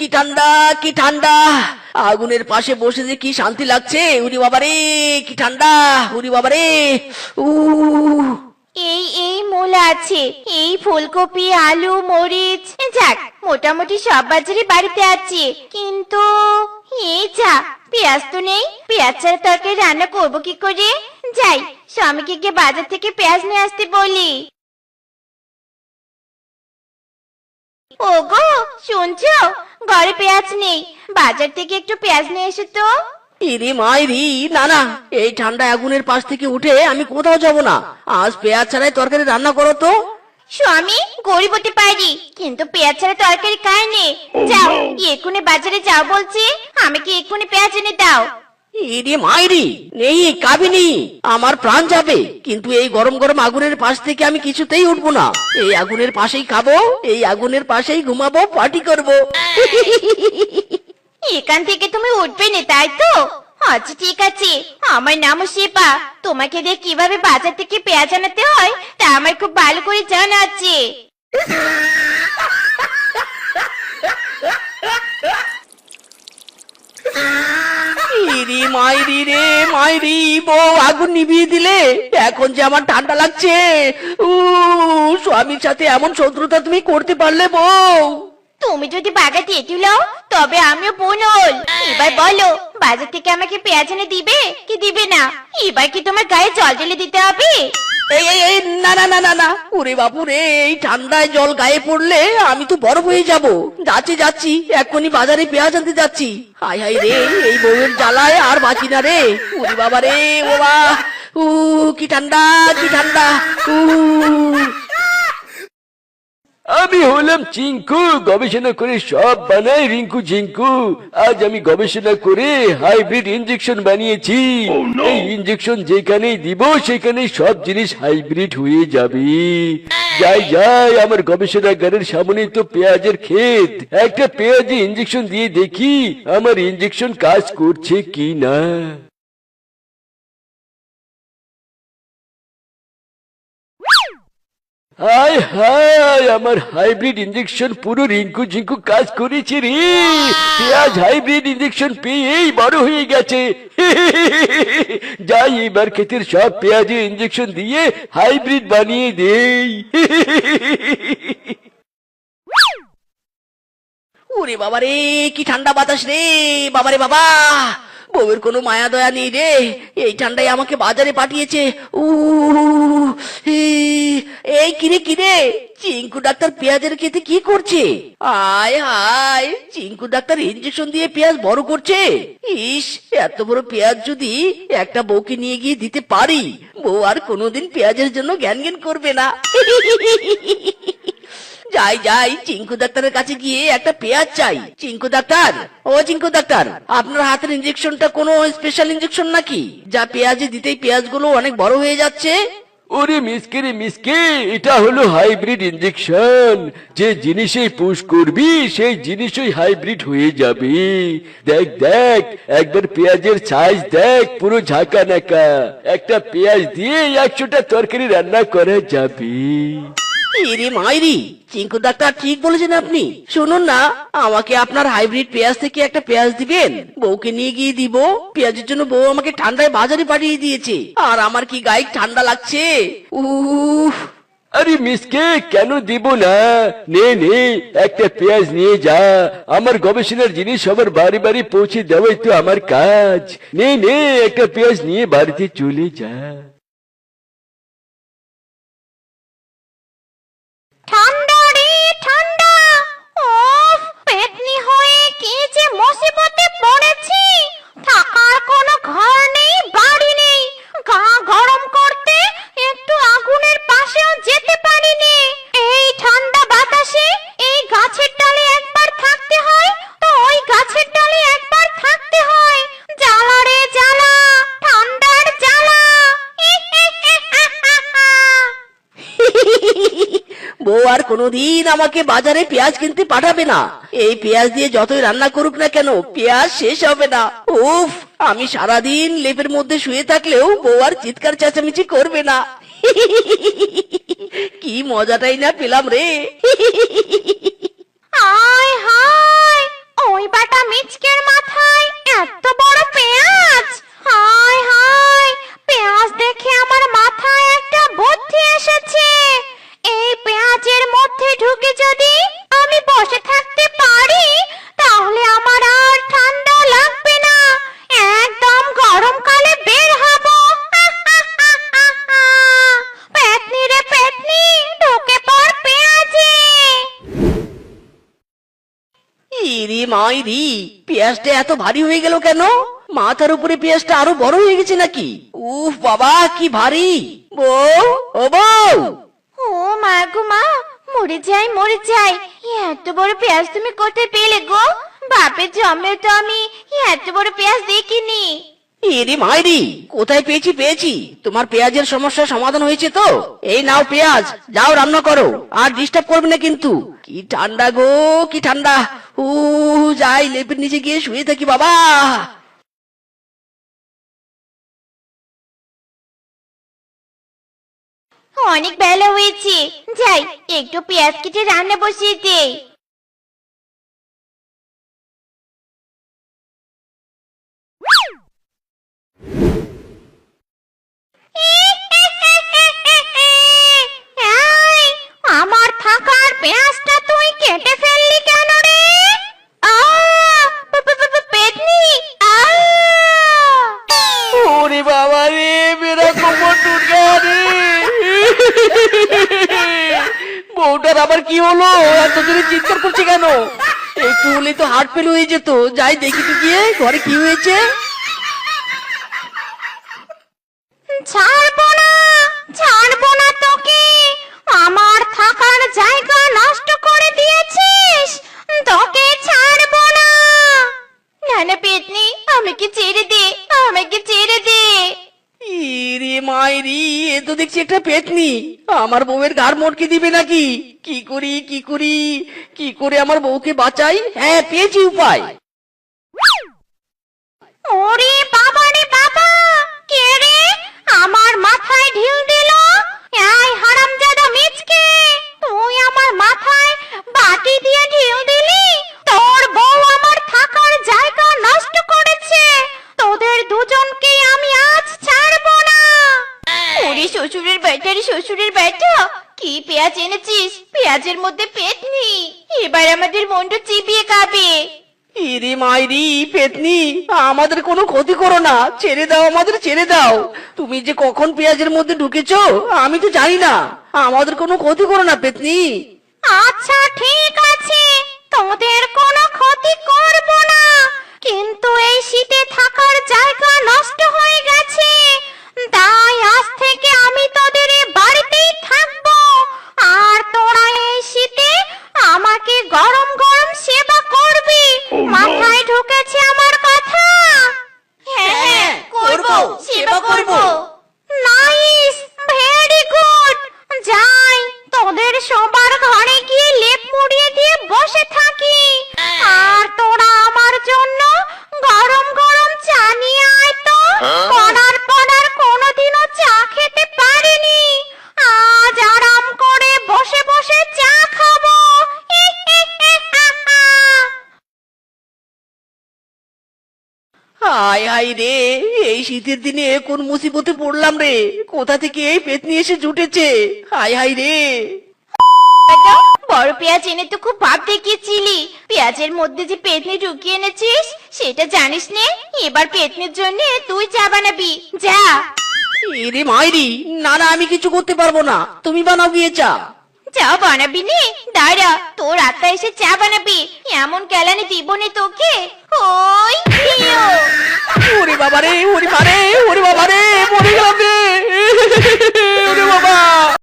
কি ঠান্ডা, কি ঠান্ডা! আগুনের পাশে বসে যে কি শান্তি লাগছে! উরি বাবারে, কি ঠান্ডা! উরি বাবারে! উ এই মূলা আছে, এই ফুলকপি, আলু, মরিচ, যাক মোটামুটি সব বাজারই বাড়িতে আছে, কিন্তু এই যা পেঁয়াজ তো নেই। পেঁয়াজ ছাড়া তরকারি রান্না করবো কি করে? যাই স্বামীকে গিয়ে বাজার থেকে পেঁয়াজ নিয়ে আসতে বলি। ওগো, শুনছো? ঘরে পেঁয়াজ নেই, বাজার থেকে একটু পেঁয়াজ নিয়ে এসো তো। ইরে মাইরি, না না, এই ঠান্ডা আগুনের পাশ থেকে উঠে আমি কোথাও যাব না। আজ পেঁয়াজ ছাড়াই তরকারি রান্না করো তো। স্বামী, গরিব হতে পারি, কিন্তু পেঁয়াজ ছাড়া তরকারি খায় নে। যাও এক্ষুনি বাজারে যাও বলছি, আমাকে এক্ষুনি পেঁয়াজ এনে দাও। ইরে মাইরি, নেই কাবিনি, আমার প্রাণ যাবে, কিন্তু এই গরম গরম আগুনের পাশ থেকে আমি কিছুতেই উঠবো না। এই আগুনের পাশেই খাবো, এই আগুনের পাশেই ঘুমাবো, পার্টি করবো। এখান থেকে তুমি উঠবে না, তাই তো? আচ্ছা ঠিক আছে, আমার নাম শিপা, তোমাকে দিয়ে কিভাবে বাজার থেকে পেঁয়াজ আনাতে হয় তা আমার খুব ভালো করে জানা আছে। ইরি মাইরি রে মাইরি, বউ আগুন নিভিয়ে দিলে, এখন যে আমার ঠান্ডা লাগছে। উ স্বামীর সাথে এমন শত্রুতা তুমি করতে পারলে বউ? তুমি যদি বাগাতে এটিও তবে আমিও বোনল। এবার বলো, বাজার থেকে আমাকে পেঁয়াজ এনে দিবে কি দিবে না? এবার কি তোমার গায়ে জল ঢেলে দিতে হবে? এই এই এই, না না না না না, ওরে বাপুরে, এই ঠান্ডায় জল গায়ে পড়লে আমি তো বরফ হয়ে যাব। যাচ্ছি যাচ্ছি, এক্ষুনি বাজারে পেঁয়াজ আনতে যাচ্ছি। হাই হাই রে, এই বউয়ের জ্বালায় আর বাঁচি না রে। ওরে বাবা রে বাবা, উ কি ঠান্ডা, কি ঠান্ডা! উ আমি হলাম চিঙ্কু, গবেষণা করে সব বানাই রিঙ্কু ঝিঙ্কু। আজ আমি গবেষণা করে হাইব্রিড ইনজেকশন বানিয়েছি। এই ইনজেকশন যেখানেই দিব সেখানেই সব জিনিস হাইব্রিড হয়ে যাবে। যাই যাই, আমার গবেষণাগারের সামনে তো পেঁয়াজের ক্ষেত, একটা পেঁয়াজে ইনজেকশন দিয়ে দেখি আমার ইনজেকশন কাজ করছে কি না। হায় হায়, আমার হাইব্রিড ইনজেকশন পুরো রিঙ্কু ঝিঙ্কু কাজ করেছে রে। পেঁয়াজ হাইব্রিড ইনজেকশন পেয়েই বড় হয়ে গেছে। যাই এবার ক্ষেতের সব পেঁয়াজে ইনজেকশন দিয়ে হাইব্রিড বানিয়ে দেই। ওরে বাবা রে, কি ঠান্ডা বাতাস রে! বাবারে বাবা, বউয়ের কোনো মায়া দয়া নেই রে। এই ঠান্ডায় আমাকে বাজারে পাঠিয়েছে। উ এই কিরে কিরে, চিঙ্কু ডাক্তার পেঁয়াজের খেতে কি করছে? আয় হায়, চিঙ্কু ডাক্তার ইনজেকশন দিয়ে পেঁয়াজ বড় করছে। ইস, এত বড় পেঁয়াজ যদি একটা বউকে নিয়ে গিয়ে দিতে পারি, বউ আর কোনোদিন পেঁয়াজের জন্য জ্ঞান জ্ঞান করবে না। যাই যাই, চিঙ্কু ডাক্তারের কাছে গিয়ে একটা পেঁয়াজ চাই। চিঙ্কু ডাক্তার, ও চিঙ্কু ডাক্তার, আপনার হাতের ইনজেকশনটা কোনো স্পেশাল ইনজেকশন নাকি, যা পেঁয়াজে দিতেই পেঁয়াজগুলো অনেক বড় হয়ে যাচ্ছে? ওরে মিসকে রে মিসকে, এটা হলো হাইব্রিড ইনজেকশন। যে জিনিসেই পুশ করবি সেই জিনিসই হাইব্রিড হয়ে যাবে। দেখ দেখ, একবার পেঁয়াজের সাইজ দেখ, পুরো ঝাঁকা নাকা। একটা পেঁয়াজ দিয়ে 100টা তরকারি রান্না করা যাবে। ইরে মাইরি, চিঙ্কু ডাক্তার ঠিক বলেছেন আপনি। শুনুন না, আমাকে আপনার হাইব্রিড পেঁয়াজ থেকে একটা পেঁয়াজ দিবেন, বউকে নিয়ে গিয়ে দিব। পেঁয়াজের জন্য বউ আমাকে ঠান্ডায় বাজারে পাঠিয়ে দিয়েছে, আর আমার কি গায়ে ঠান্ডা লাগছে! উফ! আরে মিসকে, কেন দিব না? নে নে, একটা পেঁয়াজ নিয়ে যা। আমার গবেষণার জিনিস সবার বাড়ি বাড়ি পৌঁছে দেওয়াই তো আমার কাজ। নে নে, একটা পেঁয়াজ নিয়ে বাড়িতে চলে যা। ঠান্ডা রে ঠান্ডা, ওফ, পেটনি হয়ে কি যে মুসিবতে পড়েছি। থাকার কোনো ঘর নেই, বাড়ি নেই, গা গরম করতে একটু আগুনের পাশেও যেতে পারিনি। এই ঠান্ডা বাতাসে এই গাছের ডালে একবার থাকতে হয়, তো ওই গাছের ডালে একবার থাকতে হয়। জ্বালা রে জ্বালা, ঠান্ডার জ্বালা। বউ আর কোনোদিন আমাকে বাজারে পেঁয়াজ কিনতে পাঠাবে না। এই পেঁয়াজ দিয়ে যতই রান্না করুক না কেন, পেঁয়াজ শেষ হবে না। উফ, আমি সারাদিন লেপের মধ্যে শুয়ে থাকলেও বউ আর চিৎকার চেঁচামেচি করবে না। কি মজাটাই না পেলাম রে। হায় হায়, মিচকের মাথায় এত বড় পেঁয়াজ! হায় হায়, পেঁয়াজ দেখে আমার মাথায় একটা বুদ্ধি এসেছে। এই পেঁয়াজের মধ্যে ঢুকে যদি আমি বসে থাকতে পারি, তাহলে আমার আর ঠান্ডা লাগবে না, একদম গরমকালে বের হব। পেতনি রে পেতনি, ঢুকে পড় পেঁয়াজে। ইরি মাইরি, পেঁয়াজটা এত ভারী হয়ে গেল কেন? মাথার উপরে পেঁয়াজটা আরো বড় হয়ে গেছে নাকি? উফ বাবা, কি ভারী! বউ, ও বউ! ও মা গো মা, মরে যাই মরে যাই, এত বড় পেঁয়াজ তুমি কোথায় পেলে গো? বাপের জন্মে তো আমি এত বড় পেঁয়াজ দেখিনি। ইরি মাইরি, কোথায় পেয়েছি পেয়েছি। তোমার পেঁয়াজের সমস্যার সমাধান হয়েছে তো? এই নাও পেঁয়াজ, যাও রান্না করো, আর ডিস্টার্ব করবে না কিন্তু। কি ঠান্ডা গো, কি ঠান্ডা! যাই লেপের নিচে গিয়ে শুয়ে থাকি বাবা। অনেক বেলা হয়েছে, যাই একটু পেঁয়াজ কেটে রান্না বসিয়ে দেই। এই, আমার থাকার পেঁয়াজটা তুই কেটে ফেললি কেন রে? পেতনি! ওরে বাবা রে, মেরা কোমর টুট গয়া রে। বউটার আবার কি হলো? এত জোরে চিৎকার করছে কেন? একটু হলে তো হার্ট ফেল হয়ে যেত। যাই দেখি তো গিয়ে ঘরে কি হয়েছে। ছাড়বো না, ছাড়বো না তোকে। আমার থাকার জায়গা নষ্ট করে দিয়েছিস, তোকে ছাড়বো না। না না পেতনি, আমাকে ছেড়ে দে, আমাকে ছেড়ে দে। ইরে মাইরি, এ তো দেখছি একটা পেতনি। আমার বউয়ের ঘাড় মটকে দিবে নাকি? কি করি কি করি, কি করে আমার বউকে বাঁচাই? হ্যাঁ, পেয়েছি উপায়। ওরে বাবা রে বাবা, কে রে আমার মাথায় ঢিল দিল? এই হারামজাদা মিচকে, তুই আমার মাথায় বাটি দিয়ে ঢিল দিলি? তোর বউ আমার থাকার জায়গা নষ্ট করেছে, তোদের দুজনকে আমি আজ ছাড়বো না। ওরে শ্বশুরের বেটা রে শ্বশুরের বেটা, কি পেঁয়াজ এনেছিস? পেঁয়াজের মধ্যে পেতনি, এবার আমাদের মনটা চিবিয়ে খাবে। ইরে মাইরি, পেতনি, আমাদের কোনো ক্ষতি করো না, ছেড়ে দাও, আমাদের ছেড়ে দাও। তুমি যে কখন পেঁয়াজের মধ্যে ঢুকেছো আমি তো জানি না। আমাদের কোনো ক্ষতি করো না পেতনি। আচ্ছা ঠিক আছে, তোদের কোনো ক্ষতি করব না, কিন্তু এই শীতে থাকার জায়গা নষ্ট হয়ে গেছে, তাই আজ থেকে আমি তোদের এ বাড়িতেই থাকবো। আর তোরা এই শীতে আমাকে গরম গরম সেবা করবি, মাথায় ঢুকেছে আমার কথা? হ্যাঁ হ্যাঁ করব, সেবা করব। Nice, very good. যাই তোদের সবার ঘরে গিয়ে লেপ মুড়িয়ে দিয়ে বসে থাকি, আর তোরা আমার জন্য গরম গরম চা নিয়ে আয় তো। পড়ার পড়ার কোনোদিনও চা খেতে পারিনি, আজ আরাম করে বসে বসে চা খাবো। হায় হায় রে, এই শীতের দিনে কোন মুসিবতে পড়লাম রে? কোথা থেকে এই পেতনি এসে জুটেছে? হায় হায় রে। বড় পেঁয়াজ এনে তো খুব ভাব দেখিয়েছিলি, পেঁয়াজের মধ্যে যে পেতনি ঢুকিয়ে এনেছিস সেটা জানিস নে। এবার পেতনির জন্য তুই চা বানাবি, যা। ইরে মাইরি, না না, আমি কিছু করতে পারবো না, তুমি বানাও গিয়ে চা। চা বানাবি নে? দাঁড়া, তোর আত্মা এসে চা বানাবি, এমন কেলানি দিব নে তোকে। ওই দিও। ওরে বাবা রে, ওরে